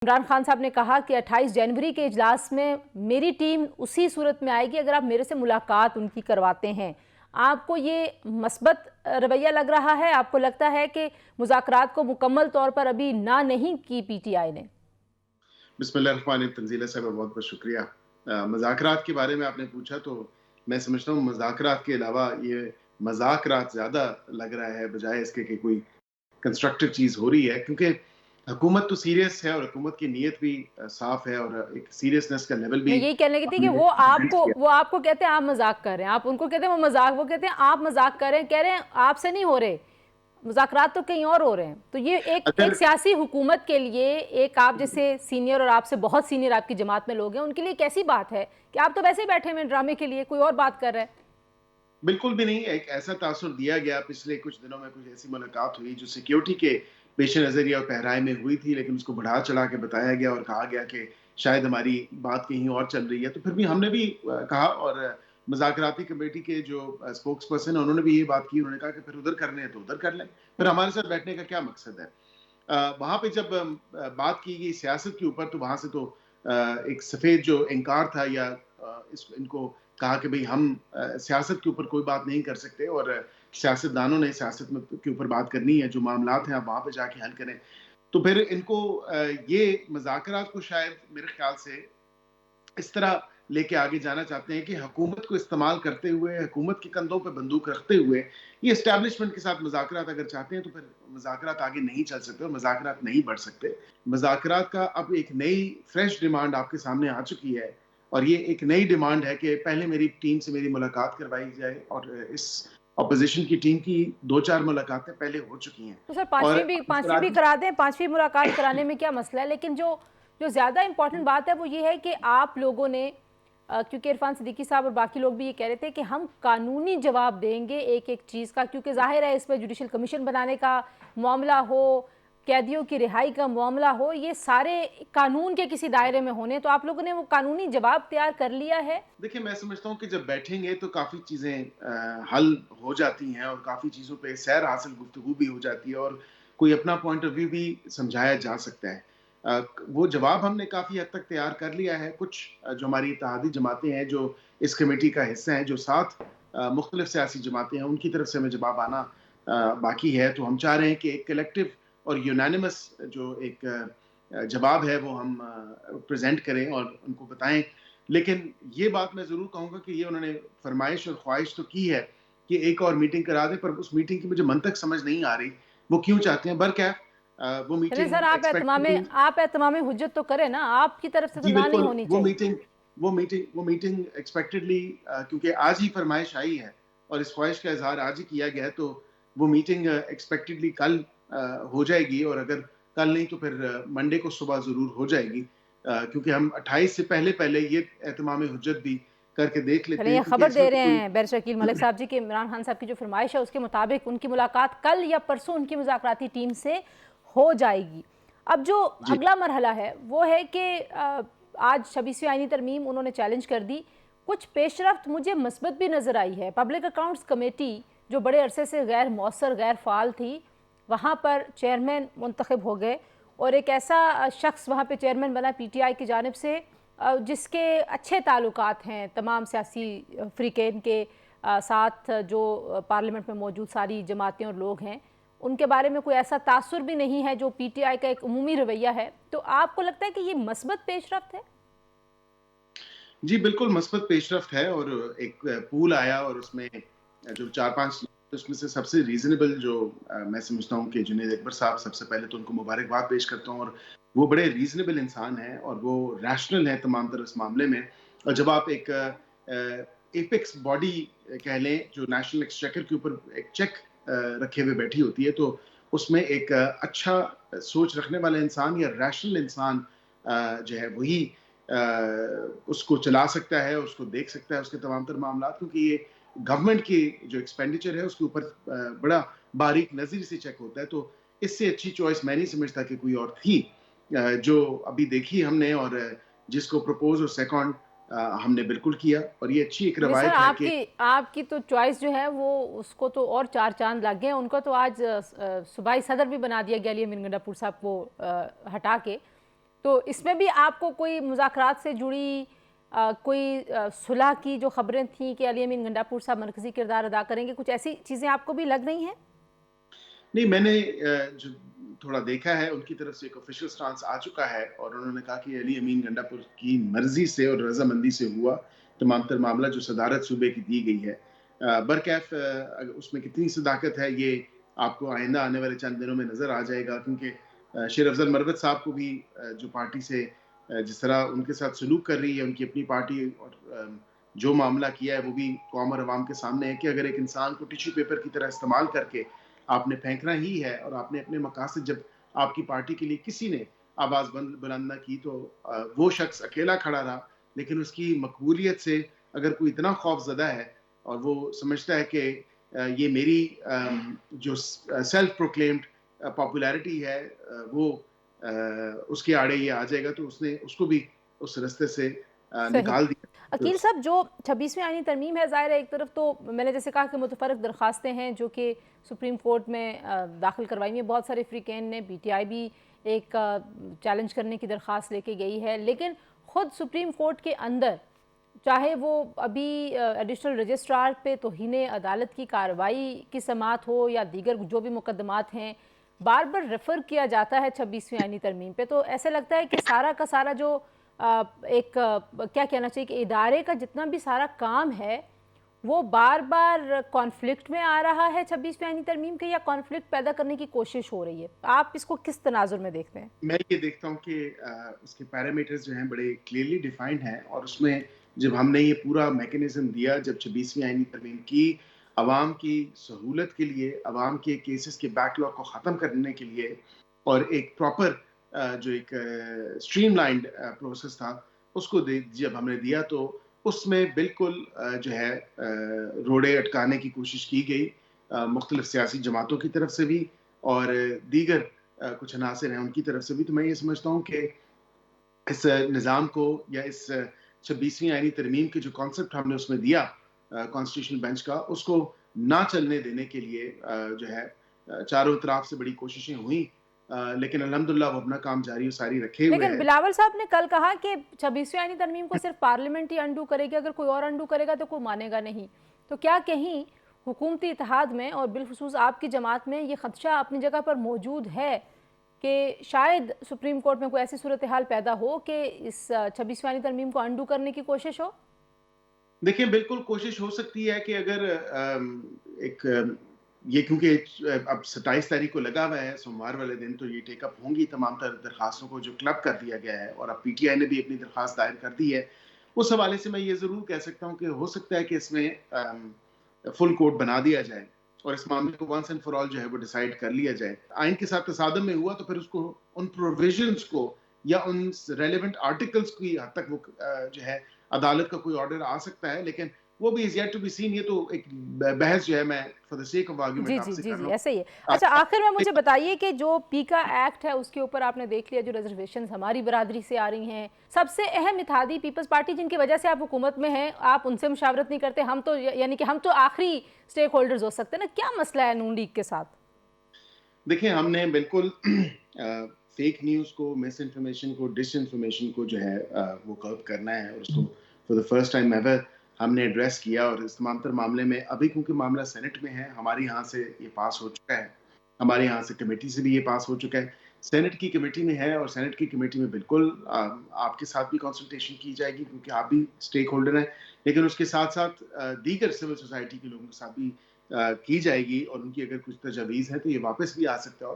इमरान खान साहब ने कहा कि 28 जनवरी के इजलास में मेरी टीम उसी सूरत में आएगी अगर आप मेरे से मुलाकात उनकी करवाते हैं। आपको ये मस्बत रवैया लग रहा है? आपको लगता है कि मुज़ाकरात को मुकम्मल तौर पर अभी ना नहीं की पीटीआई ने? बिस्मिल्लाहिर्रहमानिर्रहीम। तंजीला साहब, बहुत बहुत शुक्रिया। मुज़ाकरात के बारे में आपने पूछा तो मैं समझता हूँ मुज़ाकरात के अलावा ये मज़ाकरात ज़्यादा लग रहा है बजाय इसके कि कोई कंस्ट्रक्टिव चीज़ हो रही है, क्योंकि हुकूमत तो सीरियस है और हुकूमत की नीयत भी साफ है और एक सीरियसनेस का लेवल मैं भी यही कहने की थी कि हमने वो प्रेजेंट किया। वो आपको कहते हैं आप मजाक कर रहे हैं, आप उनको कहते हैं वो मजाक, वो कहते हैं आप मजाक कर रहे हैं, कह रहे हैं आपसे नहीं हो रहे मुज़ाकरात तो कहीं और हो रहे हैं। तो ये एक अगर सियासी हुकूमत के लिए, एक आप जैसे सीनियर और आपसे बहुत सीनियर आपकी जमात में लोग हैं, उनके लिए कैसी बात है कि आप तो वैसे ही बैठे हुए ड्रामे के लिए, कोई और बात कर रहा है। बिल्कुल भी नहीं, एक ऐसा तासुर दिया गया, पिछले कुछ दिनों में कुछ ऐसी मुलाकात हुई जो सिक्योरिटी के पेश नज़रिया और पहराए में हुई थी, लेकिन उसको बढ़ा चढ़ा के बताया गया और कहा गया कि शायद हमारी बात कहीं और चल रही है। तो फिर भी हमने भी कहा, और मुज़ाकराती कमेटी के जो स्पोक्स पर्सन है उन्होंने भी ये बात की। उन्होंने कहा कि फिर उधर करने हैं तो उधर कर लें, फिर हमारे साथ बैठने का क्या मकसद है। वहाँ पे जब बात की गई सियासत के ऊपर, तो वहाँ से तो एक सफ़ेद जो इनकार था, या इनको कहा कि भाई हम सियासत के ऊपर कोई बात नहीं कर सकते, और सियासतदानों ने सियासत में के ऊपर बात करनी है, जो मामलात हैं आप वहाँ पे जाके हल करें। तो फिर इनको ये मुज़ाकरात को शायद मेरे ख्याल से इस तरह लेके आगे जाना चाहते हैं कि हुकूमत को इस्तेमाल करते हुए, हुकूमत के कंधों पे बंदूक रखते हुए, ये एस्टैब्लिशमेंट के साथ मुज़ाकरात अगर चाहते हैं तो फिर मुज़ाकरात आगे नहीं चल सकते और मुज़ाकरात नहीं बढ़ सकते। मुज़ाकरात का अब एक नई फ्रेश डिमांड आपके सामने आ चुकी है, और ये एक नई डिमांड है कि पहले मेरी टीम से मेरी मुलाकात करवाई जाए, और इस ऑपोजिशन की टीम की 2-4 मुलाकातें पहले हो चुकी हैं। तो सर और पांचवी भी करा दें, पांचवी मुलाकात कराने में क्या मसला है। लेकिन जो जो ज़्यादा इम्पोर्टेंट बात है वो ये है कि आप लोगों ने क्योंकि इरफान सिद्दीकी साहब और बाकी लोग भी ये कह रहे थे कि हम कानूनी जवाब देंगे एक एक चीज़ का, क्योंकि जाहिर है इसमें जुडिशल कमीशन बनाने का मामला हो, कैदियों की रिहाई का मामला हो, ये सारे कानून के किसी दायरे में होने, तो आप लोगों ने वो कानूनी जवाब तैयार कर लिया है। देखिए, मैं समझता हूँ कि जब बैठेंगे तो काफ़ी चीज़ें हल हो जाती हैं, और काफ़ी चीज़ों पे सैर हासिल गुफ्तगू भी हो जाती है, और कोई अपना पॉइंट ऑफ व्यू भी समझाया जा सकता है। वो जवाब हमने काफ़ी हद तक तैयार कर लिया है। कुछ जो हमारी इत्तेहादी जमातें हैं, जो इस कमेटी का हिस्सा हैं, जो 7 मुख्तलिफ सियासी जमातें हैं, उनकी तरफ से हमें जवाब आना बाकी है। तो हम चाह रहे हैं कि एक कलेक्टिव और यूनानिमस जो एक जवाब है वो हम प्रेज़ेंट करें और उनको बताएँ। लेकिन ये बात मैं ज़रूर कहूँगा कि ये उन्होंने फ़रमाइश और ख़्वाहिश तो की है कि एक और मीटिंग करा दें, पर उस मीटिंग की मुझे मंतक समझ नहीं आ रही। वो क्यों चाहते हैं? बरख़ैर, वो चलिए मीटिंग सर, एक्सपेक्टेडली। आप एहतमाम हुज्जत तो करें ना, आपकी तरफ से तो जी ना नहीं बिल्कुल, होनी वो चाहिए। मीटिंग वो मीटिंग एक्सपेक्टेडली, क्योंकि आज ही फ़रमाइश आई है और इस ख़्वाहिश का इज़हार आज ही किया गया है, तो वो मीटिंग एक्सपेक्टेडली कल हो जाएगी, और अगर कल नहीं तो फिर मंडे को सुबह ज़रूर हो जाएगी। क्योंकि हम 28 से पहले-पहले ये एहतमाम हुज्जत भी करके देख चलिए लेते हैं, ये क्योंकि खबर इसमें दे तो रहे कोई हैं बैरिस्टर अकील मलिक साहब जी कि इमरान खान साहब की जो फरमाइश है उसके मुताबिक उनकी मुलाकात कल या परसों उनकी मुज़ाकराती टीम से हो जाएगी। अब जो जी। अगला मरहला है वो है कि आज 26वीं आईनी तरमीम उन्होंने चैलेंज कर दी। कुछ पेशरफ्त मुझे मस्बत भी नज़र आई है। पब्लिक अकाउंट्स कमेटी जो बड़े अरसे से गैर मौसर गैर फ़ाल थी, वहाँ पर चेयरमैन मुंतखब हो गए और एक ऐसा शख्स वहाँ पे चेयरमैन बना पीटीआई की जानिब से जिसके अच्छे ताल्लुकात हैं तमाम सियासी फ़रीक़ैन के साथ, जो पार्लियामेंट में मौजूद सारी जमातें और लोग हैं, उनके बारे में कोई ऐसा तासुर भी नहीं है जो पीटीआई का एक उमूमी रवैया है। तो आपको लगता है कि ये मस्बत पेशरफ्त है? जी, बिल्कुल मस्बत पेशरफ्त है, और एक पूल आया और उसमें जो 4-5, उसमें से सबसे रीज़नेबल जो मैं समझता हूँ कि जुनैद अकबर साहब, सबसे पहले तो उनको मुबारकबाद पेश करता हूँ, और वो बड़े रीज़नेबल इंसान हैं और वो रैशनल हैं तमाम तरह इस मामले में। और जब आप एक एपेक्स बॉडी कह लें, जो नेशनल एक्सचेकर के ऊपर एक चेक रखे हुए बैठी होती है, तो उसमें एक अच्छा सोच रखने वाला इंसान या रैशनल इंसान जो है वही उसको चला सकता है, उसको देख सकता है उसके तमाम तर मामलात, क्योंकि ये गवर्नमेंट की जो एक्सपेंडिचर है उसके ऊपर बड़ा बारीक नज़र से चेक होता है। तो इससे अच्छी चॉइस मैं नहीं समझता कि कोई और थी जो अभी देखी हमने, और जिसको प्रपोज और सेकंड हमने बिल्कुल किया, और ये अच्छी एक नहीं सर, रवायत है कि आपकी आपकी तो चॉइस जो है वो उसको तो और चार चांद लग गए। उनको तो आज सूबाई सदर भी बना दिया गया अली अमीन गंडापुर साहब को हटा के। تو اس میں بھی آپ کو کوئی مذاکرات سے جڑی کوئی صلح کی جو خبریں تھیں کہ علی امین گنڈاپور صاحب مرکزی کردار ادا کریں گے، کچھ ایسی چیزیں آپ کو بھی لگ رہی ہیں؟ نہیں، میں نے جو تھوڑا دیکھا ہے ان کی طرف سے ایک آفیشیل سٹانس آ چکا ہے، اور انہوں نے کہا کہ علی امین گنڈاپور کی مرضی سے اور رضامندی سے ہوا تمام تر معاملہ جو صدارت صوبے کی دی گئی ہے۔ برکیف اس میں کتنی صداقت ہے یہ آپ کو آئندہ آنے والے چند دنوں میں نظر آ جائے گا، کیونکہ شیر افضل مروت صاحب کو بھی جو پارٹی سے جس طرح ان کے ساتھ سلوک کر رہی ہے ان کی اپنی پارٹی، اور جو معاملہ کیا ہے وہ بھی قوم اور عوام کے سامنے ہے کہ اگر ایک انسان کو ٹیشو پیپر کی طرح استعمال کر کے آپ نے پھینکنا ہی ہے، اور آپ نے اپنے مقاصد جب آپ کی پارٹی کے لیے کسی نے آواز بلند نہ کی تو وہ شخص اکیلا کھڑا رہا، لیکن اس کی مقبولیت سے اگر کوئی اتنا خوف زدہ ہے اور وہ سمجھتا ہے کہ یہ میری جو سیلف پروکلیمڈ پاپولیرٹی ہے وہ اس کے آڑے یہ آ جائے گا، تو اس نے اس کو بھی اس رستے سے صحیح۔ نکال دیا۔ عقیل صاحب، جو 26ویں آئینی ترمیم ہے، ظاہر ہے ایک طرف تو میں نے جیسے کہا کہ متفرق درخواستیں ہیں جو کہ سپریم کورٹ میں داخل کروائی ہیں، بہت سارے فریقین نے، پی ٹی آئی بھی ایک چیلنج کرنے کی درخواست لے کے گئی ہے، لیکن خود سپریم کورٹ کے اندر چاہے وہ ابھی ایڈیشنل رجسٹرار پہ توہین عدالت کی کارروائی کی سماعت ہو یا دیگر جو بھی مقدمات ہیں، بار بار ریفر کیا جاتا ہے 26ویں آئینی ترمیم پہ، تو ایسے لگتا ہے کہ سارا کا سارا جو ایک کیا کہنا چاہیے کہ ادارے کا جتنا بھی سارا کام ہے وہ بار بار کانفلکٹ میں آ رہا ہے 26ویں آئینی ترمیم کے، یا کانفلکٹ پیدا کرنے کی کوشش ہو رہی ہے؟ آپ اس کو کس تناظر میں دیکھتے ہیں؟ میں یہ دیکھتا ہوں کہ اس کے پیرامیٹرز جو ہیں بڑے کلیئرلی ڈیفائنڈ ہیں، اور اس میں جب ہم نے یہ پورا میکینزم دیا، جب 26ویں آئینی ترمیم کی عوام کی سہولت کے لیے، عوام کے کیسز کے بیک لاگ کو ختم کرنے کے لیے، اور ایک پراپر جو ایک اسٹریم لائنڈ پروسیس تھا اس کو جب ہم نے دیا، تو اس میں بالکل جو ہے روڑے اٹکانے کی کوشش کی گئی مختلف سیاسی جماعتوں کی طرف سے بھی، اور دیگر کچھ عناصر ہیں ان کی طرف سے بھی۔ تو میں یہ سمجھتا ہوں کہ اس نظام کو، یا اس 26ویں آئینی ترمیم کے جو کانسیپٹ ہم نے اس میں دیا کانسٹیٹیوشنل بینچ کا، اس کو نہ چلنے دینے کے لیے جو ہے چاروں طرف سے بڑی کوششیں ہوئیں، لیکن الحمدللہ وہ اپنا کام جاری و ساری رکھے ہوئے لیکن ہے۔ بلاول صاحب نے کل کہا کہ 26ویں آئینی ترمیم کو صرف پارلیمنٹ ہی انڈو کرے گی، اگر کوئی اور انڈو کرے گا تو کوئی مانے گا نہیں، تو کیا کہیں حکومتی اتحاد میں اور بالخصوص آپ کی جماعت میں یہ خدشہ اپنی جگہ پر موجود ہے کہ شاید سپریم کورٹ میں کوئی ایسی صورتحال پیدا ہو کہ اس 26ویں آئینی ترمیم کو انڈو کرنے کی کوشش ہو؟ دیکھیں، بالکل کوشش ہو سکتی ہے کہ اگر ایک یہ کیونکہ اب 27 تاریخ کو لگا ہوا ہے سوموار والے دن، تو یہ ٹیک اپ ہوں گی تمام تر درخواستوں کو جو کلب کر دیا گیا ہے، اور اب پی ٹی آئی نے بھی اپنی درخواست دائر کر دی ہے۔ اس حوالے سے میں یہ ضرور کہہ سکتا ہوں کہ ہو سکتا ہے کہ اس میں فل کوڈ بنا دیا جائے اور اس معاملے کو ونس اینڈ فار آل جو ہے وہ ڈیسائیڈ کر لیا جائے۔ آئین کے ساتھ تصادم میں ہوا تو پھر اس کو ان پروویژنز کو یا ان ریلیونٹ آرٹیکلز کی حد تک وہ جو ہے عدالت کا کوئی آرڈر آ سکتا ہے، لیکن وہ بھی is yet to be seen. یہ تو ایک بحث جو ہے میں for the sake of argument جی آپ جی سے جی کر رہا جی ہوں۔ ایسے ہی ہے۔ اچھا، آخر میں مجھے بتائیے کہ جو پیکا ایکٹ ہے اس کے اوپر آپ نے دیکھ لیا جو ریزرویشنز ہماری برادری سے آ رہی ہیں، سب سے اہم اتحادی پیپلز پارٹی جن کی وجہ سے آپ حکومت میں ہیں، آپ ان سے مشاورت نہیں کرتے، ہم تو یعنی کہ ہم تو آخری سٹیک ہولڈرز ہو سکتے ہیں نا، کیا مسئلہ ہے نون لیگ کے ساتھ؟ دیکھیں، ہم نے بالکل فیک نیوز کو، مس انفارمیشن کو، ڈس انفارمیشن کو جو ہے وہ کرب کرنا ہے، اور اس کو for the first time ever ہم نے ایڈریس کیا۔ اور اس تمام تر معاملے میں ابھی کیونکہ معاملہ سینٹ میں ہے، ہمارے یہاں سے یہ پاس ہو چکا ہے، ہمارے یہاں سے کمیٹی سے بھی یہ پاس ہو چکا ہے، سینٹ کی کمیٹی میں ہے، اور سینٹ کی کمیٹی میں بالکل آپ کے ساتھ بھی کنسلٹیشن کی جائے گی کیونکہ آپ بھی اسٹیک ہولڈر ہیں، لیکن اس کے ساتھ ساتھ دیگر سول سوسائٹی کے لوگوں کے ساتھ بھی کی جائے گی، اور ان کی اگر کچھ تجاویز ہیں تو یہ واپس بھی آ سکتا ہے۔